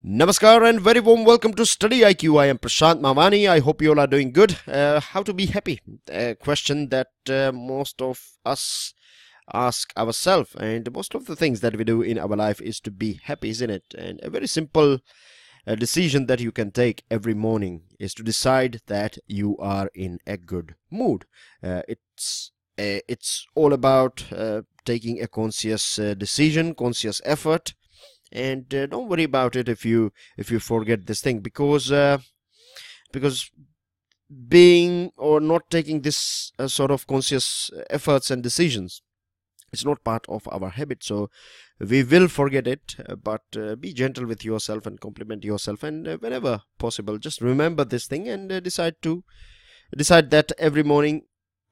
Namaskar and very warm welcome to Study IQ. I am Prashant Mavani. I hope you all are doing good. How to be happy? A question that most of us ask ourselves, and most of the things that we do in our life is to be happy, isn't it? And a very simple decision that you can take every morning is to decide that you are in a good mood. It's all about taking a conscious decision, conscious effort. And don't worry about it if you forget this thing, because being or not taking this sort of conscious efforts and decisions, it's not part of our habit, so we will forget it. But be gentle with yourself and compliment yourself, and whenever possible, just remember this thing and decide that every morning,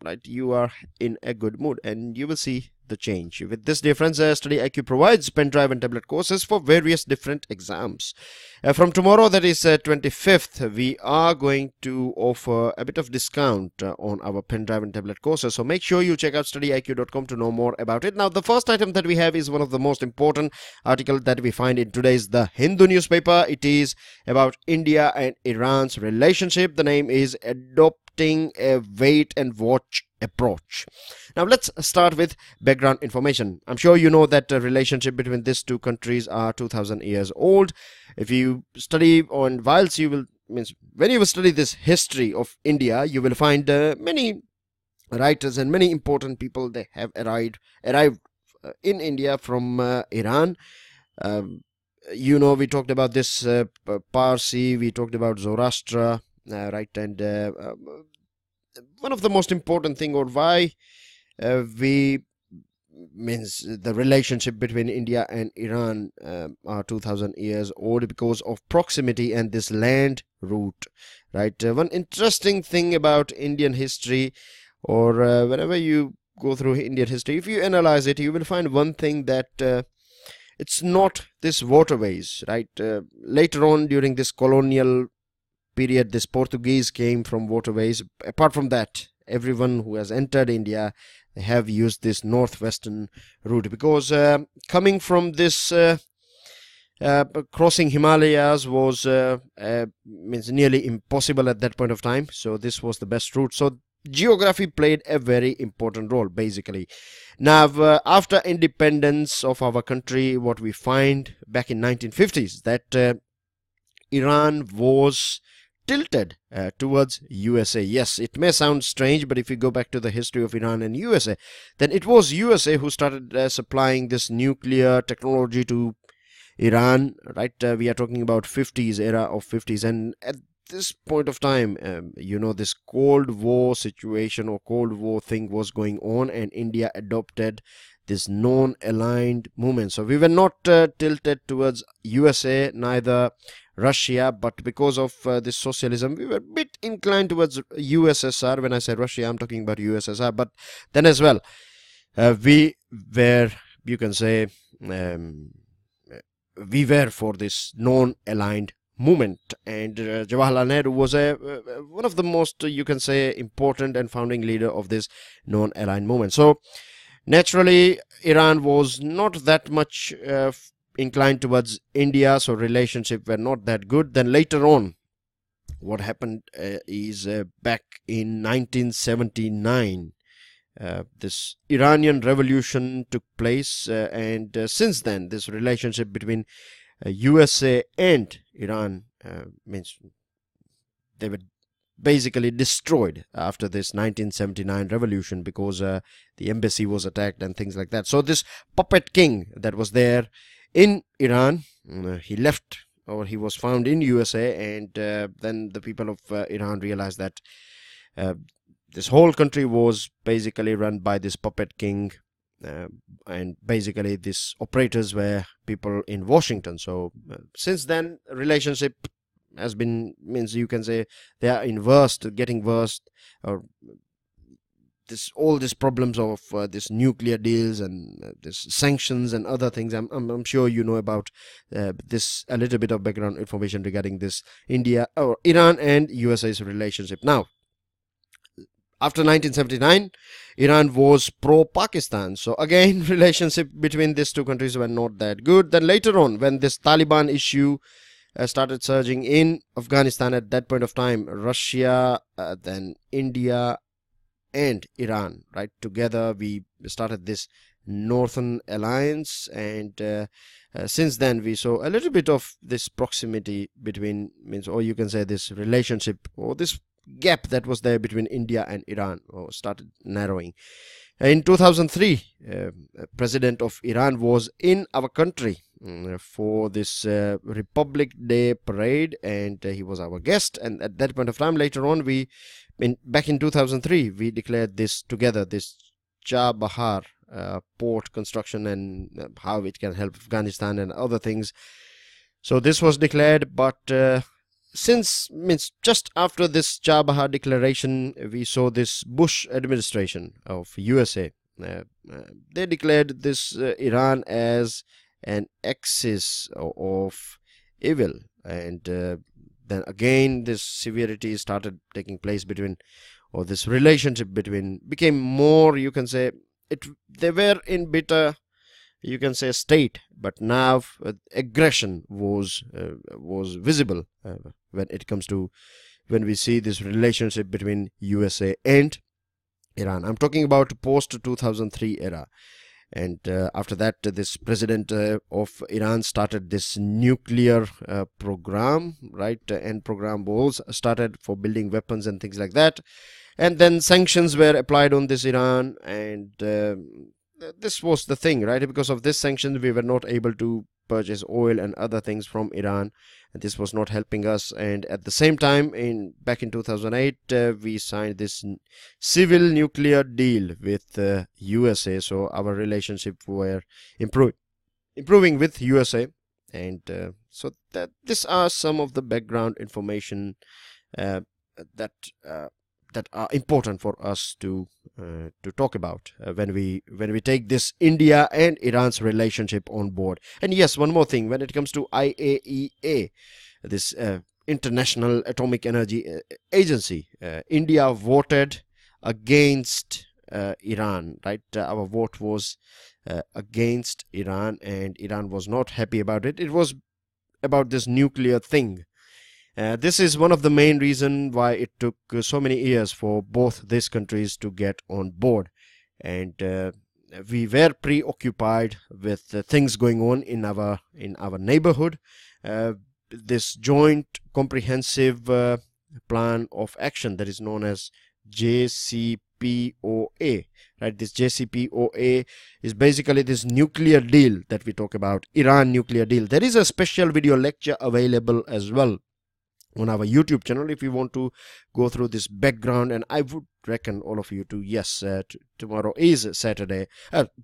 right, you are in a good mood, and you will see the change. With this difference, StudyIQ provides pen drive and tablet courses for various different exams. From tomorrow, that is 25th, we are going to offer a bit of discount on our pen drive and tablet courses. So make sure you check out StudyIQ.com to know more about it. Now, the first item that we have is one of the most important articles that we find in today's The Hindu newspaper. It is about India and Iran's relationship. The name is Adopting a Wait and Watch Approach. Now let's start with background information. I'm sure you know that the relationship between these two countries are 2000 years old. If you study on when you will study this history of India, you will find many writers and many important people. They have arrived in India from Iran. We talked about this Parsi, we talked about Zoroaster, right, and one of the most important thing, or why the relationship between India and Iran are 2000 years old, because of proximity and this land route, right? One interesting thing about Indian history, or whenever you go through Indian history, if you analyze it, you will find one thing, that it's not this waterways, right? Later on during this colonial period, this Portuguese came from waterways. Apart from that, everyone who has entered India have used this northwestern route, because coming from this crossing Himalayas was nearly impossible at that point of time. So this was the best route. So geography played a very important role, basically. Now, after independence of our country, what we find back in 1950s, that Iran was tilted towards USA. Yes, it may sound strange, but if you go back to the history of Iran and USA, then it was USA who started supplying this nuclear technology to Iran, right? We are talking about 50s, era of 50s, and at this point of time, this Cold War situation or Cold War thing was going on, and India adopted this non-aligned movement. So we were not tilted towards USA, neither Russia, but because of this socialism, we were a bit inclined towards USSR. When I say Russia, I'm talking about USSR. But then as well, we were, you can say, we were for this non-aligned movement, and Jawaharlal Nehru was one of the most, you can say, important and founding leader of this non-aligned movement. So naturally, Iran was not that much inclined towards India, so relationship were not that good. Then later on, what happened is back in 1979, this Iranian revolution took place, and since then, this relationship between USA and Iran they were basically destroyed after this 1979 revolution, because the embassy was attacked and things like that. So this puppet king that was there in Iran, he left, or he was found in USA, and then the people of Iran realized that this whole country was basically run by this puppet king, and basically these operators were people in Washington. So since then, relationship has been, you can say, they are getting worse, or all these problems of this nuclear deals and this sanctions and other things. I'm sure you know about this, a little bit of background information regarding this Iran and USA's relationship. Now, after 1979, Iran was pro-Pakistan. So again, relationship between these two countries were not that good. Then later on, when this Taliban issue started surging in Afghanistan at that point of time. Russia, then India and Iran, right? Together we started this Northern Alliance, and since then we saw a little bit of this proximity between, or you can say this relationship, or this gap that was there between India and Iran, or started narrowing. In 2003, President of Iran was in our country for this Republic Day parade, and he was our guest. And at that point of time, later on, back in 2003, we declared this together, this Chabahar port construction, and how it can help Afghanistan and other things. So this was declared, but just after this Chabahar declaration, we saw this Bush administration of USA. They declared this Iran as an axis of evil, and then again this severity started taking place between, or this relationship between became more, you can say, they were in bitter, you can say, state, but now aggression was visible when we see this relationship between USA and Iran. I'm talking about post 2003 era. And after that, this president of Iran started this nuclear program, right? And program was started for building weapons and things like that. And then sanctions were applied on this Iran, and this was the thing, right? Because of this sanctions, we were not able to purchase oil and other things from Iran, and this was not helping us. And at the same time, back in 2008, we signed this civil nuclear deal with USA. So our relationship were improving with USA, and so that these are some of the background information that are important for us to talk about when we take this India and Iran's relationship on board. And yes, one more thing, when it comes to IAEA, this International Atomic Energy Agency, India voted against Iran, right? Our vote was against Iran, and Iran was not happy about it. It was about this nuclear thing. This is one of the main reasons why it took so many years for both these countries to get on board. And we were preoccupied with things going on in our neighborhood. This joint comprehensive plan of action that is known as JCPOA, right? This JCPOA is basically this nuclear deal that we talk about, Iran nuclear deal. There is a special video lecture available as well on our YouTube channel if you want to go through this background. And I would reckon all of you to, yes, tomorrow is Saturday,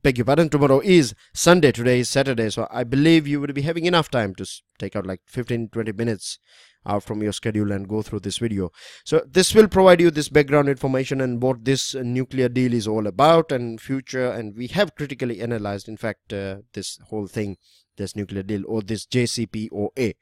beg your pardon, tomorrow is Sunday, today is Saturday, so I believe you would be having enough time to take out like 15-20 minutes out from your schedule and go through this video. So this will provide you this background information and what this nuclear deal is all about and future, and we have critically analyzed, in fact, this whole thing, this nuclear deal, or this JCPOA.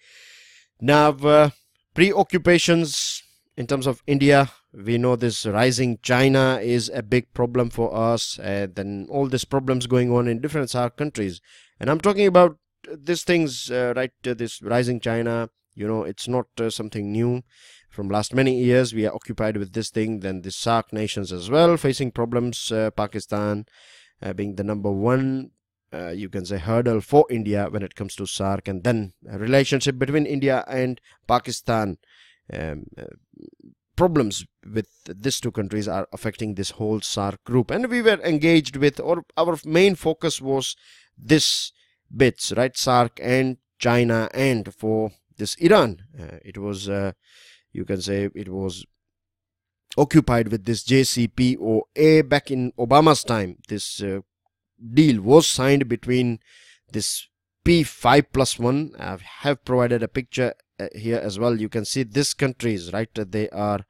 Now, preoccupations in terms of India, we know this rising China is a big problem for us, and then all these problems going on in different SAARC countries. And I'm talking about these things, right? This rising China, you know, it's not something new. From last many years, we are occupied with this thing. Then the SAARC nations as well facing problems. Pakistan being the number one, you can say, hurdle for India when it comes to SAARC, and then a relationship between India and Pakistan. Problems with these two countries are affecting this whole SAARC group, and we were engaged with, or our main focus was this bits, right? SAARC and China, and for this Iran, it was, you can say, it was occupied with this JCPOA back in Obama's time. This deal was signed between this P5+1. I have provided a picture here as well. You can see these countries, right? They are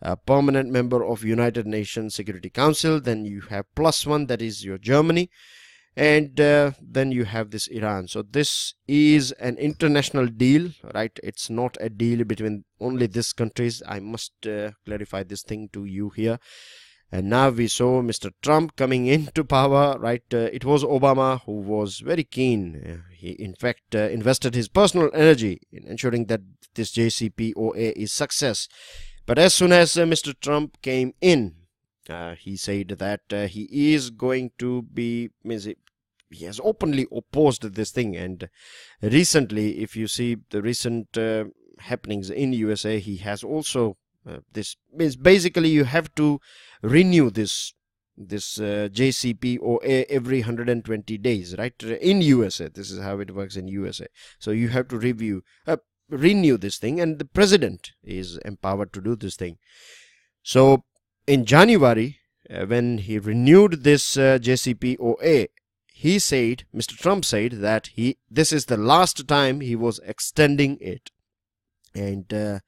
a permanent member of United Nations Security Council. Then you have +1, that is your Germany, and then you have this Iran. So this is an international deal, right? It's not a deal between only these countries. I must clarify this thing to you here. And now we saw Mr. Trump coming into power, right? It was Obama who was very keen. He, in fact, invested his personal energy in ensuring that this JCPOA is success. But as soon as Mr. Trump came in, he said that he is going to be, he has openly opposed this thing. And recently, if you see the recent happenings in USA, he has also this means basically you have to renew this JCPOA every 120 days, right? In USA, this is how it works in USA. So you have to renew this thing, and the president is empowered to do this thing. So in January, when he renewed this JCPOA, he said, Mr. Trump said that this is the last time he was extending it. And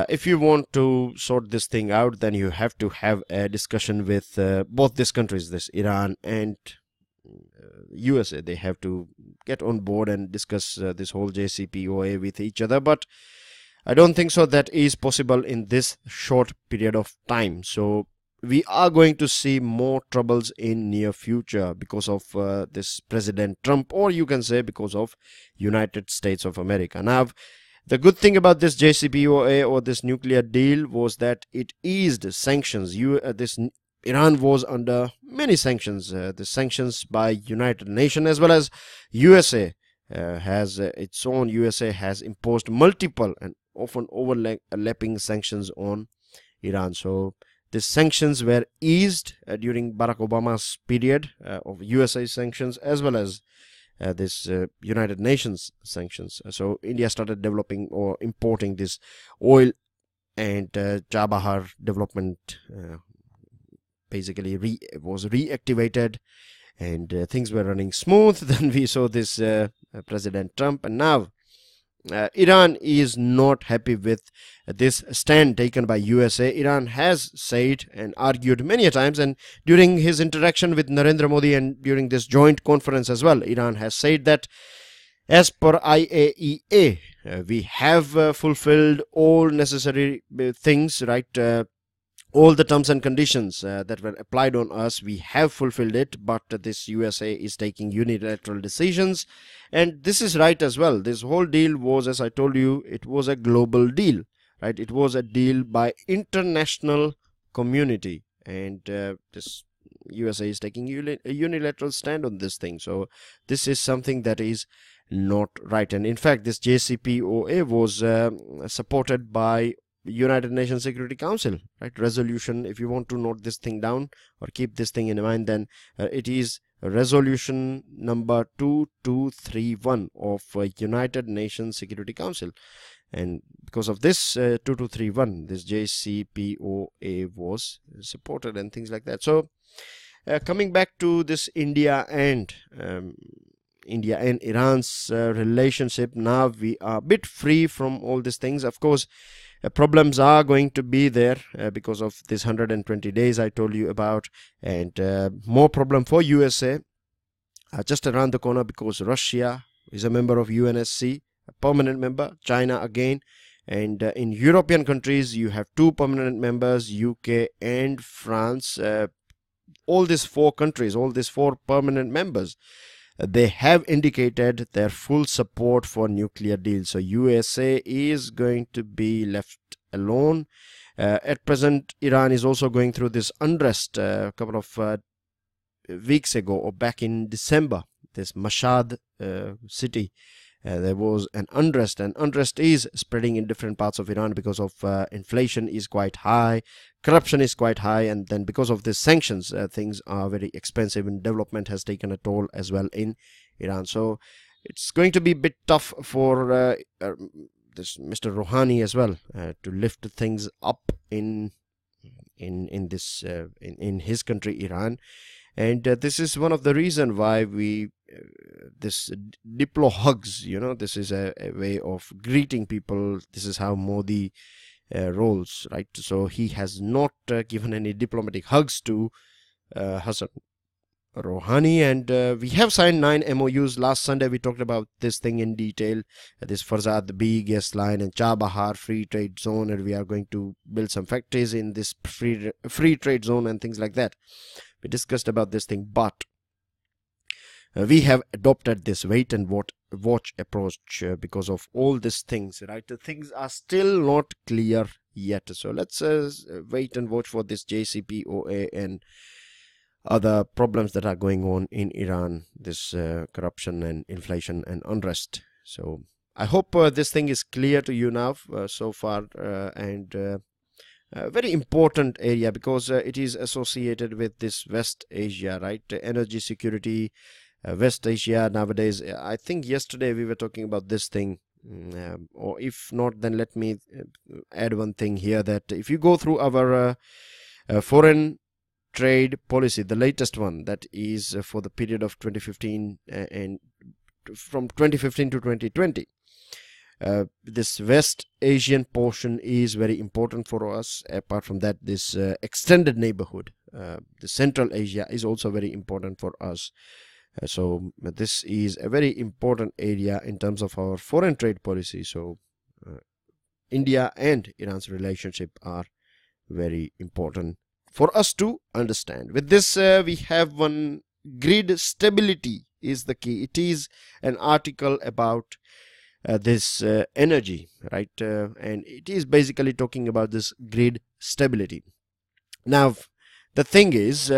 if you want to sort this thing out, then you have to have a discussion with both these countries, this Iran and USA. They have to get on board and discuss this whole JCPOA with each other. But I don't think so that is possible in this short period of time. So we are going to see more troubles in near future because of this President Trump, or you can say because of United States of America. Now, the good thing about this JCPOA or this nuclear deal was that it eased sanctions. Iran was under many sanctions. The sanctions by United Nations as well as USA has its own. USA has imposed multiple and often overlapping sanctions on Iran. So the sanctions were eased during Barack Obama's period of USA sanctions as well as this United Nations sanctions. So India started developing or importing this oil, and Chabahar development basically was reactivated, and things were running smooth. Then we saw this President Trump, and now Iran is not happy with this stand taken by USA. Iran has said and argued many times, and during his interaction with Narendra Modi and during this joint conference as well, Iran has said that as per IAEA, we have fulfilled all necessary things, right? All the terms and conditions that were applied on us, we have fulfilled it, but this USA is taking unilateral decisions, and this is right as well. This whole deal was, as I told you, it was a global deal, right? It was a deal by international community, and this USA is taking a unilateral stand on this thing. So this is something that is not right. And in fact, this JCPOA was supported by United Nations Security Council, right? Resolution, if you want to note this thing down or keep this thing in mind, then it is resolution number 2231 of United Nations Security Council. And because of this 2231, this JCPOA was supported and things like that. So coming back to this India and Iran's relationship, now we are a bit free from all these things. Of course, problems are going to be there because of this 120 days I told you about, and more problem for USA just around the corner, because Russia is a member of UNSC, a permanent member, China again, and in European countries you have 2 permanent members, UK and France. All these 4 countries, all these 4 permanent members, they have indicated their full support for nuclear deals. So USA is going to be left alone. At present, Iran is also going through this unrest. A couple of weeks ago, or back in December, this Mashhad city, there was an unrest, and unrest is spreading in different parts of Iran because of inflation is quite high, corruption is quite high, and then because of these sanctions, things are very expensive, and development has taken a toll as well in Iran. So it's going to be a bit tough for this Mr. Rouhani as well to lift things up in his country, Iran. And this is one of the reasons why we this diplo hugs, you know, this is a way of greeting people. This is how Modi rolls, right? So he has not given any diplomatic hugs to Hassan Rohani, and we have signed 9 MOUs. Last Sunday we talked about this thing in detail, this Farzad B gas line and Chabahar free trade zone, and we are going to build some factories in this free trade zone and things like that. We discussed about this thing, but we have adopted this wait and watch approach because of all these things, right? The things are still not clear yet, so let's wait and watch for this JCPOA and other problems that are going on in Iran, this corruption and inflation and unrest. So I hope this thing is clear to you now so far, and a very important area because it is associated with this West Asia, right? Energy security, West Asia nowadays. I think yesterday we were talking about this thing, or if not, then let me add one thing here, that if you go through our foreign trade policy, the latest one, that is for the period of 2015 and from 2015 to 2020, this West Asian portion is very important for us. Apart from that, this extended neighborhood, the Central Asia, is also very important for us. So this is a very important area in terms of our foreign trade policy. So India and Iran's relationship are very important for us to understand. With this, we have one, grid stability is the key. It is an article about this energy, right? And it is basically talking about this grid stability. Now, the thing is,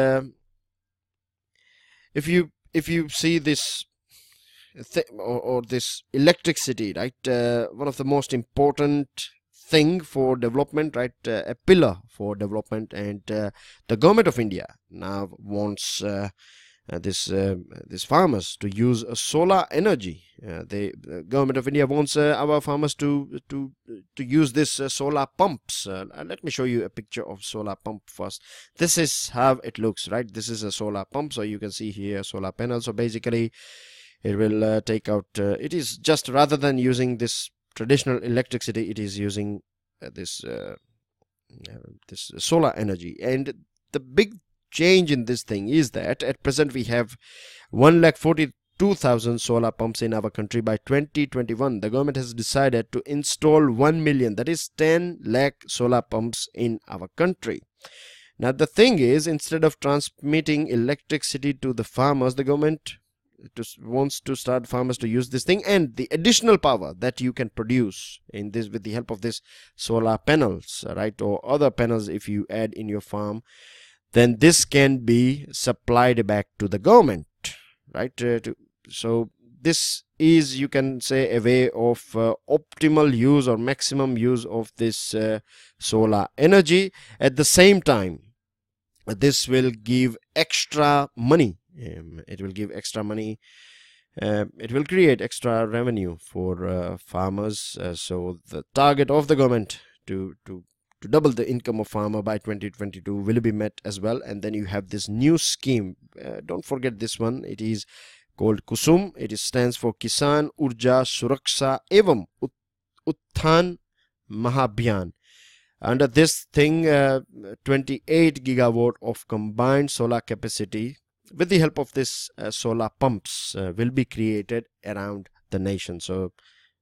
if you see this or this electricity, right? One of the most important thing for development, right? A pillar for development, and the government of India now wants this farmers to use solar energy. The government of India wants our farmers to use this solar pumps. Let me show you a picture of solar pump first. This is how it looks, right? This is a solar pump, so you can see here solar panel. So basically it will take out, it is just, rather than using this traditional electricity, it is using this solar energy. And the big change in this thing is that at present we have 1,42,000 solar pumps in our country. By 2021, the government has decided to install 1 million, that is 10 lakh solar pumps in our country. Now the thing is, instead of transmitting electricity to the farmers, the government wants to start farmers to use this thing, and the additional power that you can produce in this with the help of this solar panels, right, or other panels if you add in your farm, then this can be supplied back to the government, right? So this is, you can say, a way of optimal use or maximum use of this solar energy. At the same time, this will give extra money. It will give extra money. It will create extra revenue for farmers. So the target of the government to double the income of farmer by 2022 will be met as well. And then you have this new scheme. Don't forget this one. It is called Kusum. It stands for Kisan Urja Suraksha Evam Utthan Mahabhiyan. Under this thing, 28 gigawatt of combined solar capacity with the help of this solar pumps will be created around the nation. So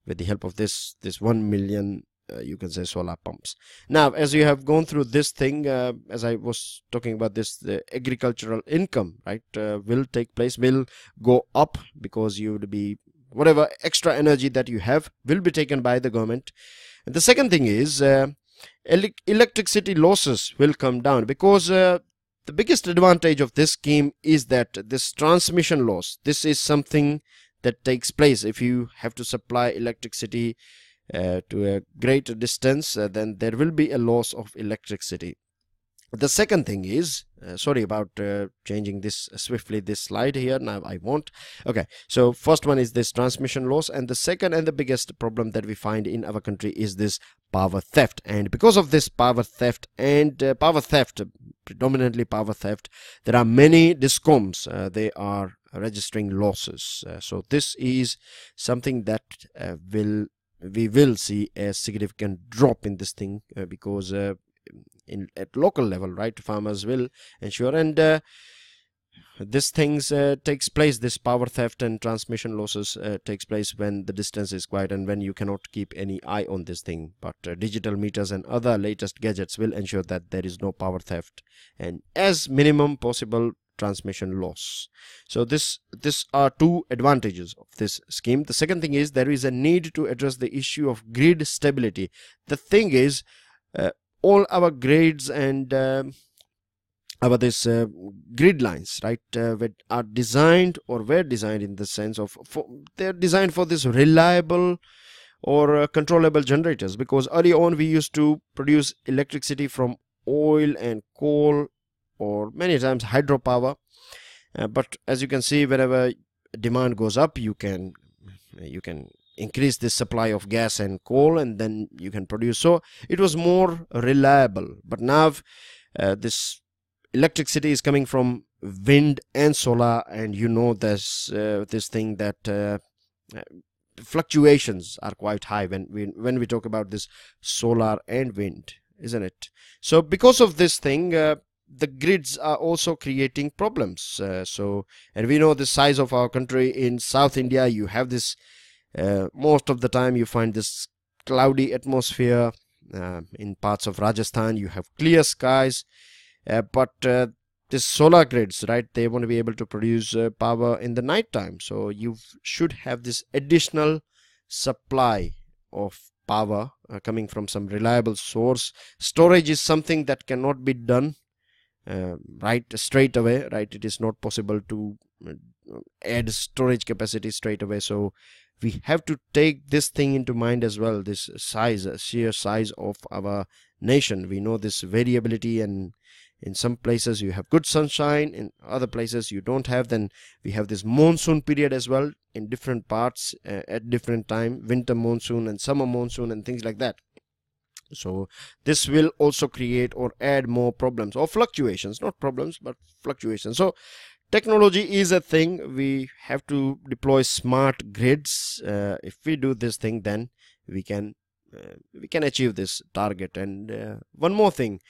with the help of this 1 million you can say solar pumps. Now, as you have gone through this thing, as I was talking about this, the agricultural income, right, will take place, will go up, because you will be, whatever extra energy that you have will be taken by the government. And the second thing is electricity losses will come down, because the biggest advantage of this scheme is that this transmission loss, this is something that takes place if you have to supply electricity to a greater distance, then there will be a loss of electricity. The second thing is, sorry about changing this swiftly, this slide here. Now I won't. Okay, so first one is this transmission loss, and the second and the biggest problem that we find in our country is this power theft. And because of this power theft and predominantly power theft, there are many discoms, they are registering losses. So this is something that we will see a significant drop in this thing, because at local level, right, farmers will ensure. And these things takes place, this power theft and transmission losses takes place when the distance is quiet and when you cannot keep any eye on this thing. But digital meters and other latest gadgets will ensure that there is no power theft and as minimum possible transmission loss. So this are two advantages of this scheme. The second thing is there is a need to address the issue of grid stability. The thing is all our grids and our this grid lines, right, are designed or were designed in the sense of they're designed for this reliable or controllable generators, because early on we used to produce electricity from oil and coal or many times hydropower, but as you can see, wherever demand goes up, you can increase the supply of gas and coal, and then you can produce. So it was more reliable. But now this electricity is coming from wind and solar, and you know this thing that fluctuations are quite high when we talk about this solar and wind, isn't it? So because of this thing, the grids are also creating problems. And we know the size of our country. In South India, you have this most of the time you find this cloudy atmosphere. In parts of Rajasthan you have clear skies, but this solar grids, right, they want to be able to produce power in the night time. So you should have this additional supply of power coming from some reliable source. Storage is something that cannot be done right straight away, right? It is not possible to add storage capacity straight away. So we have to take this thing into mind as well, this size, sheer size of our nation. We know this variability, and in some places you have good sunshine, in other places you don't have. Then we have this monsoon period as well in different parts at different time, winter monsoon and summer monsoon and things like that. So this will also create or add more problems or fluctuations, not problems but fluctuations. So technology is a thing. We have to deploy smart grids. If we do this thing, then we can achieve this target. And one more thing,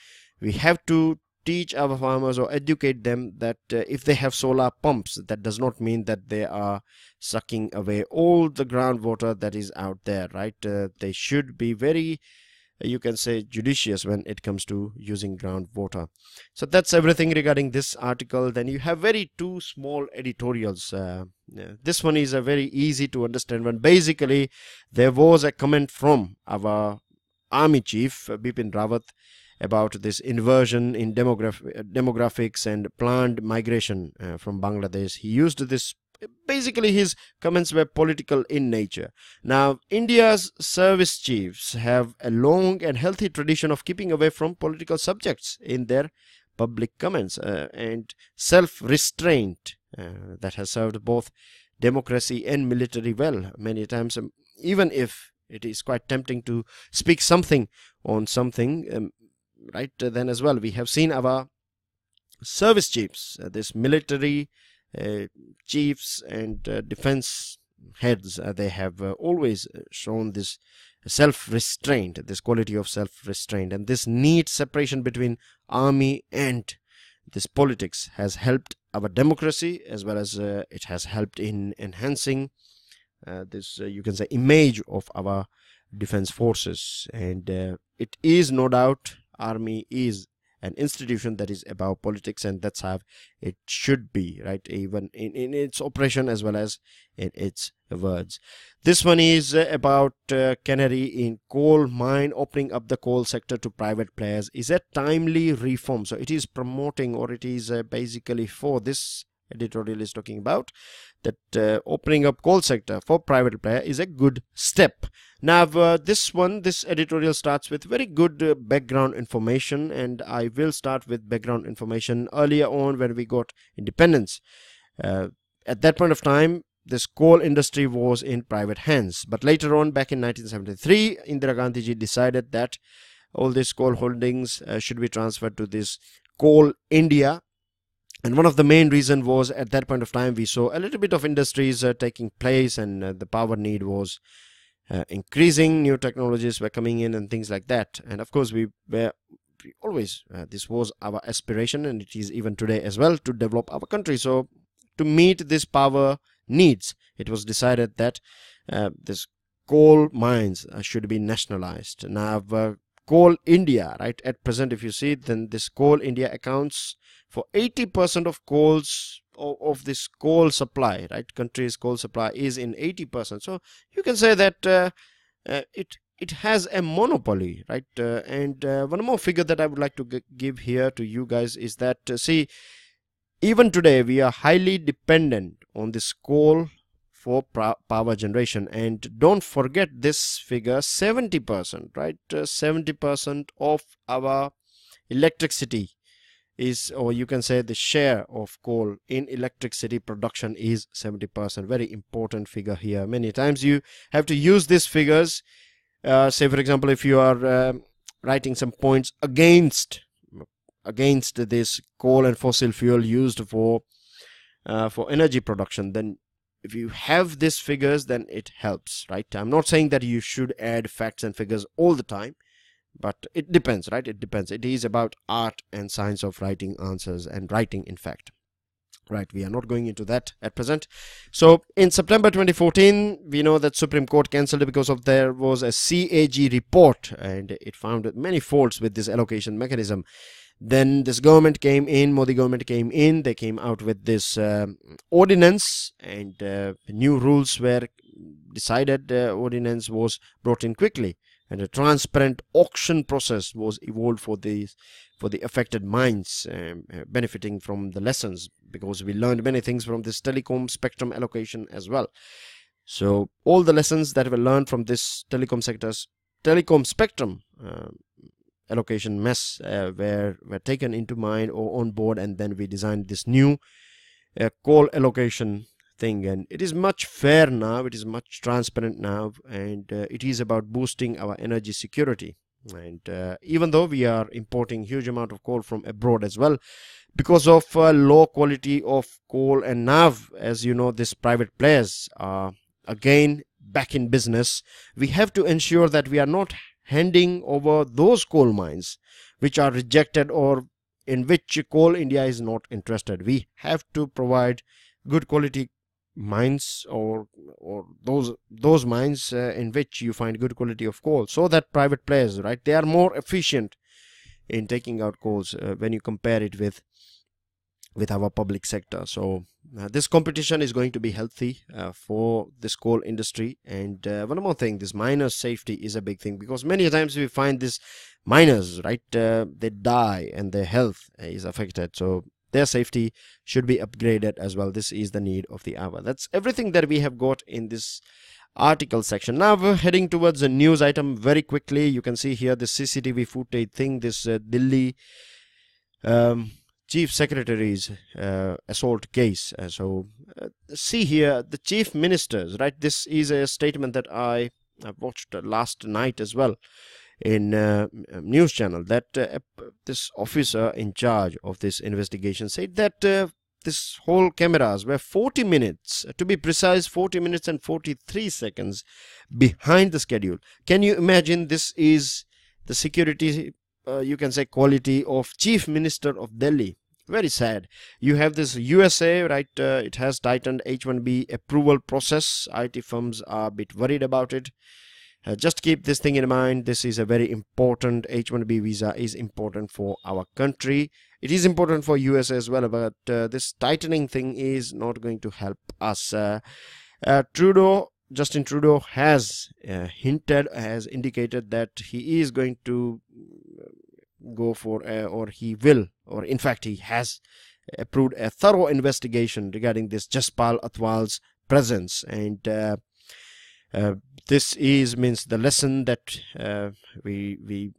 we have to teach our farmers or educate them that if they have solar pumps, that does not mean that they are sucking away all the groundwater that is out there, right? They should be very, you can say, judicious when it comes to using groundwater. So that's everything regarding this article. Then you have two small editorials. This one is a very easy to understand one. Basically, there was a comment from our army chief Bipin Rawat about this inversion in demographics and planned migration from Bangladesh. He used this, basically his comments were political in nature. Now, India's service chiefs have a long and healthy tradition of keeping away from political subjects in their public comments, and self-restraint that has served both democracy and military well. Many times, even if it is quite tempting to speak something on something, right, then as well we have seen our service chiefs, this military chiefs and defense heads, they have always shown this self-restraint, this quality of self-restraint, and this neat separation between army and this politics has helped our democracy, as well as it has helped in enhancing this you can say image of our defense forces. And it is no doubt, army is an institution that is above politics, and that's how it should be, right, even in its operation as well as in its words. This one is about cannery in coal mine. Opening up the coal sector to private players is a timely reform. So it is promoting, or it is basically, for this editorial is talking about that opening up coal sector for private player is a good step. Now this editorial starts with very good background information, and I will start with background information. Earlier on, when we got independence, at that point of time this coal industry was in private hands, but later on, back in 1973, Indira Gandhi ji decided that all these coal holdings should be transferred to this Coal India. And one of the main reasons was, at that point of time, we saw a little bit of industries taking place, and the power need was increasing, new technologies were coming in and things like that. And of course, we were always this was our aspiration, and it is even today as well, to develop our country. So to meet this power needs, it was decided that this coal mines should be nationalized. Now Coal India, right, at present, if you see, then this Coal India accounts for 80% of coals of this coal supply, right? Country's coal supply is in 80%. So you can say that it has a monopoly, right? And one more figure that I would like to give here to you guys is that see, even today we are highly dependent on this coal for power generation. And don't forget this figure, 70%, right? 70% of our electricity is, or you can say the share of coal in electricity production is 70%. Very important figure here. Many times you have to use these figures. Say for example, if you are writing some points against this coal and fossil fuel used for energy production, then if you have these figures, then it helps, right? I'm not saying that you should add facts and figures all the time, but it depends, right? It depends. It is about art and science of writing answers, and writing, in fact, right? We are not going into that at present. So in September 2014, we know that Supreme Court cancelled it because of there was a CAG report, and it found many faults with this allocation mechanism. Then this government came in, Modi government came in, they came out with this ordinance, and new rules were decided. Ordinance was brought in quickly, and a transparent auction process was evolved for the affected mines, benefiting from the lessons, because we learned many things from this telecom spectrum allocation as well. So all the lessons that were learned from this telecom spectrum allocation mess were taken into mind or on board, and then we designed this new coal allocation thing, and it is much fair now, it is much transparent now, and it is about boosting our energy security. And even though we are importing huge amount of coal from abroad as well, because of low quality of coal, and now, as you know, these private players are again back in business, we have to ensure that we are not handing over those coal mines which are rejected or in which Coal India is not interested. We have to provide good quality mines, or those mines in which you find good quality of coal, so that private players, right, they are more efficient in taking out coals when you compare it with our public sector. So this competition is going to be healthy for this coal industry. And one more thing, this miners' safety is a big thing, because many times we find these miners, right, they die and their health is affected. So their safety should be upgraded as well. This is the need of the hour. That's everything that we have got in this article section. Now we're heading towards a news item very quickly. You can see here the CCTV footage thing, this Delhi Chief Secretary's assault case. See here the chief ministers, right? This is a statement that I watched last night as well in news channel, that this officer in charge of this investigation said that this whole cameras were 40 minutes, to be precise, 40 minutes and 43 seconds behind the schedule. Can you imagine? This is the security, you can say, quality of Chief Minister of Delhi. Very sad. You have this USA, right? It has tightened H1B approval process. IT firms are a bit worried about it. Just keep this thing in mind. This is a very important, H1B visa is important for our country. It is important for US as well, but this tightening thing is not going to help us. Justin Trudeau has indicated that he is going to go for, or he will, or in fact he has approved a thorough investigation regarding this Jaspal Atwal's presence. And this means the lesson that we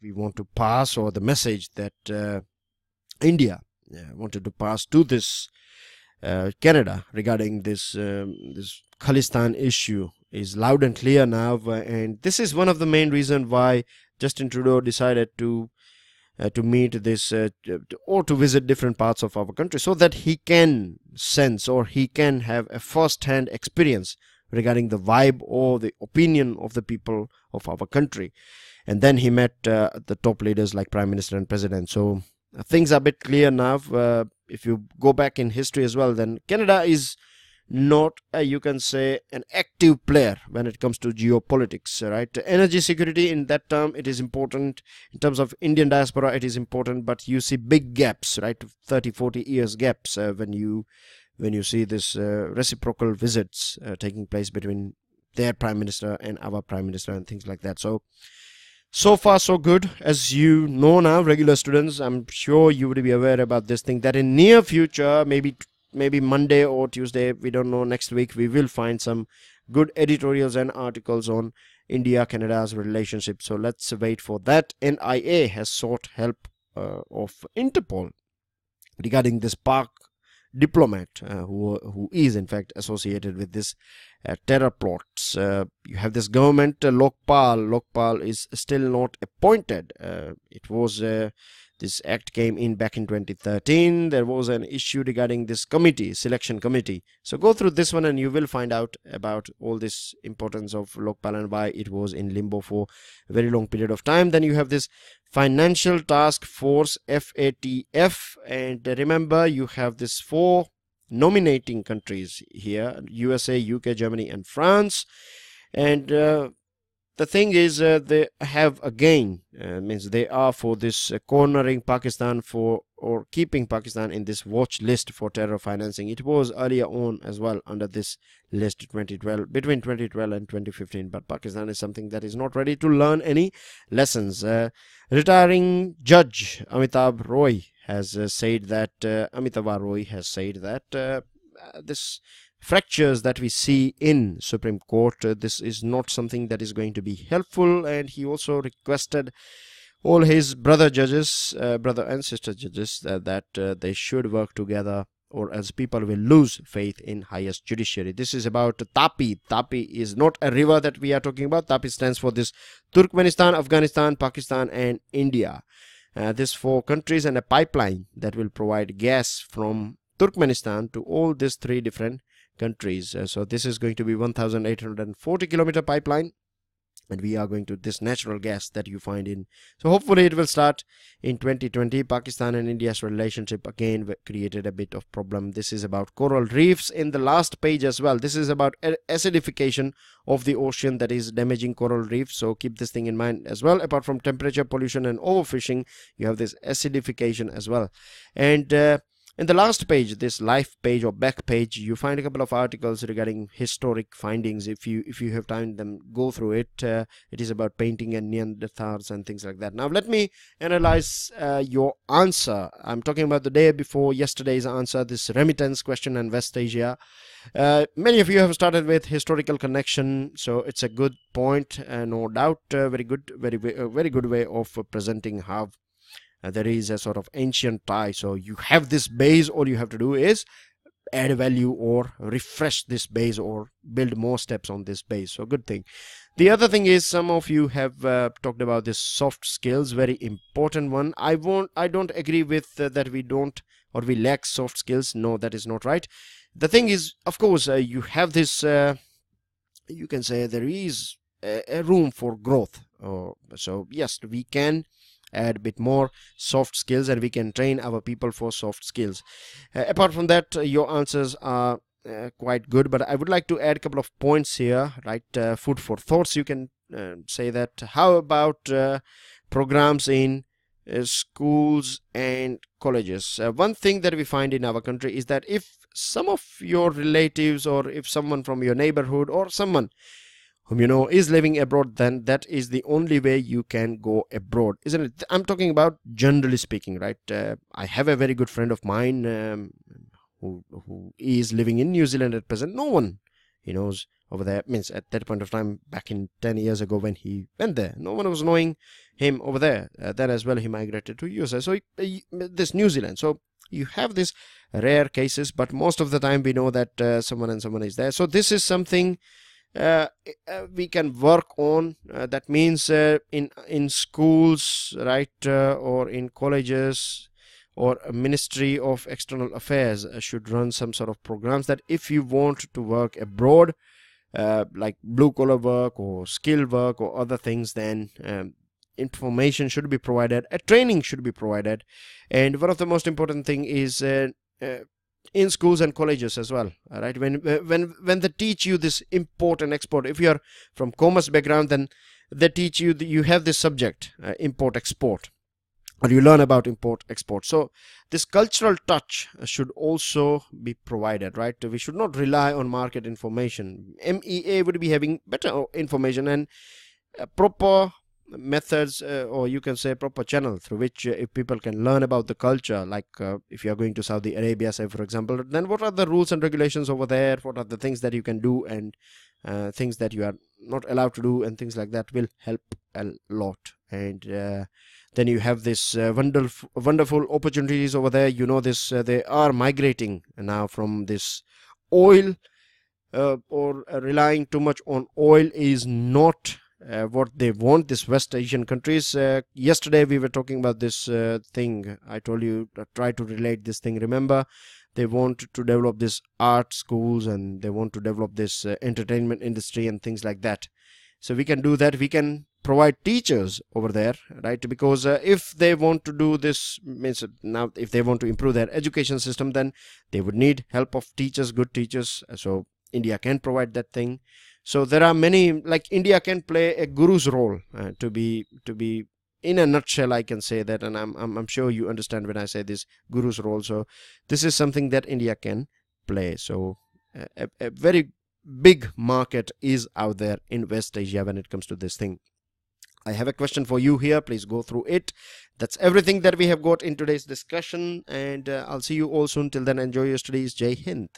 want to pass, or the message that India wanted to pass to this Canada regarding this Khalistan issue is loud and clear now. And this is one of the main reasons why Justin Trudeau decided to meet this or to visit different parts of our country, so that he can sense, or he can have a first-hand experience regarding the vibe or the opinion of the people of our country. And then he met the top leaders like Prime Minister and President. So things are a bit clear now. If you go back in history as well, then Canada is not, you can say, an active player when it comes to geopolitics, right? Energy security, in that term, it is important. In terms of Indian diaspora, it is important, but you see big gaps, right? 30-40 years gaps when you see this reciprocal visits taking place between their Prime Minister and our Prime Minister and things like that. So far so good. As you know now, regular students, I'm sure you would be aware about this thing, that in near future, maybe Monday or Tuesday, we don't know, next week, we will find some good editorials and articles on India-Canada's relationship. So let's wait for that. NIA has sought help of Interpol regarding this Pak diplomat who is in fact associated with this terror plots. You have this government, Lokpal is still not appointed. It was this act came in back in 2013. There was an issue regarding this committee, selection committee. So go through this one and you will find out about all this importance of Lokpal and why it was in limbo for a very long period of time. Then you have this Financial Task Force, FATF, and remember you have this 4 nominating countries here: USA, UK, Germany and France. And the thing is, they have again, means they are for this cornering Pakistan or keeping Pakistan in this watch list for terror financing. It was earlier on as well under this list between 2012 and 2015. But Pakistan is something that is not ready to learn any lessons. Retiring judge Amitabh Roy has said that this fractures that we see in Supreme Court, this is not something that is going to be helpful, and he also requested all his brother and sister judges that they should work together, or else people will lose faith in highest judiciary. This is about Tapi. Tapi is not a river that we are talking about. Tapi stands for this Turkmenistan, Afghanistan, Pakistan and India. These 4 countries, and a pipeline that will provide gas from Turkmenistan to all these 3 different countries. So this is going to be 1840 kilometer pipeline, and we are going to this natural gas that you find in. So hopefully it will start in 2020. Pakistan and India's relationship again created a bit of problem. This is about coral reefs in the last page as well. This is about acidification of the ocean that is damaging coral reefs. So keep this thing in mind as well. Apart from temperature, pollution and overfishing, you have this acidification as well. And in the last page, this life page or back page, you find a couple of articles regarding historic findings. If you have time, then go through it. It is about painting and Neanderthals and things like that. Now let me analyze your answer. I'm talking about the day before yesterday's answer, this remittance question and West Asia. Many of you have started with historical connection, so it's a good point, no doubt. Very good way of presenting how there is a sort of ancient tie. So you have this base, all you have to do is add value or refresh this base or build more steps on this base. So good thing. The other thing is, some of you have talked about this soft skills, very important one. I don't agree with that we don't or we lack soft skills. No, that is not right. The thing is, of course, you have this, you can say there is a room for growth. So yes, we can add a bit more soft skills and we can train our people for soft skills. Apart from that, your answers are quite good, but I would like to add a couple of points here, right? Food for thoughts. You can say that. How about programs in schools and colleges? One thing that we find in our country is that if some of your relatives or if someone from your neighborhood or someone whom you know is living abroad, then that is the only way you can go abroad, isn't it? I'm talking about generally speaking, right? I have a very good friend of mine who is living in New Zealand at present. No one he knows over there, means at that point of time back in 10 years ago when he went there, no one was knowing him over there. Then as well he migrated to USA, so this New Zealand. So you have this rare cases, but most of the time we know that someone is there. So this is something we can work on. That means in schools, right, or in colleges, or a Ministry of External Affairs should run some sort of programs that if you want to work abroad, like blue collar work or skill work or other things, then information should be provided, a training should be provided. And one of the most important thing is in schools and colleges as well, right? When they teach you this import and export, if you are from commerce background, then they teach you that you have this subject, import export, or you learn about import export. So this cultural touch should also be provided, right? We should not rely on market information. MEA would be having better information and proper methods, or you can say proper channel through which if people can learn about the culture, like if you are going to Saudi Arabia, say for example, then what are the rules and regulations over there, what are the things that you can do and things that you are not allowed to do, and things like that will help a lot. And then you have this wonderful opportunities over there. You know this, they are migrating now from this oil, or relying too much on oil is not what they want, this West Asian countries. Yesterday we were talking about this thing. I told you, try to relate this thing. Remember, they want to develop this art schools, and they want to develop this entertainment industry and things like that. So we can do that. We can provide teachers over there, right? Because if they want to do this, means now if they want to improve their education system, then they would need help of teachers, good teachers. So India can provide that thing. So there are many, like India can play a guru's role, to be in a nutshell, I can say that, and I'm sure you understand when I say this guru's role. So this is something that India can play. So a very big market is out there in West Asia when it comes to this thing. I have a question for you here. Please go through it. That's everything that we have got in today's discussion, and I'll see you all soon. Till then, enjoy your studies. Jai Hind.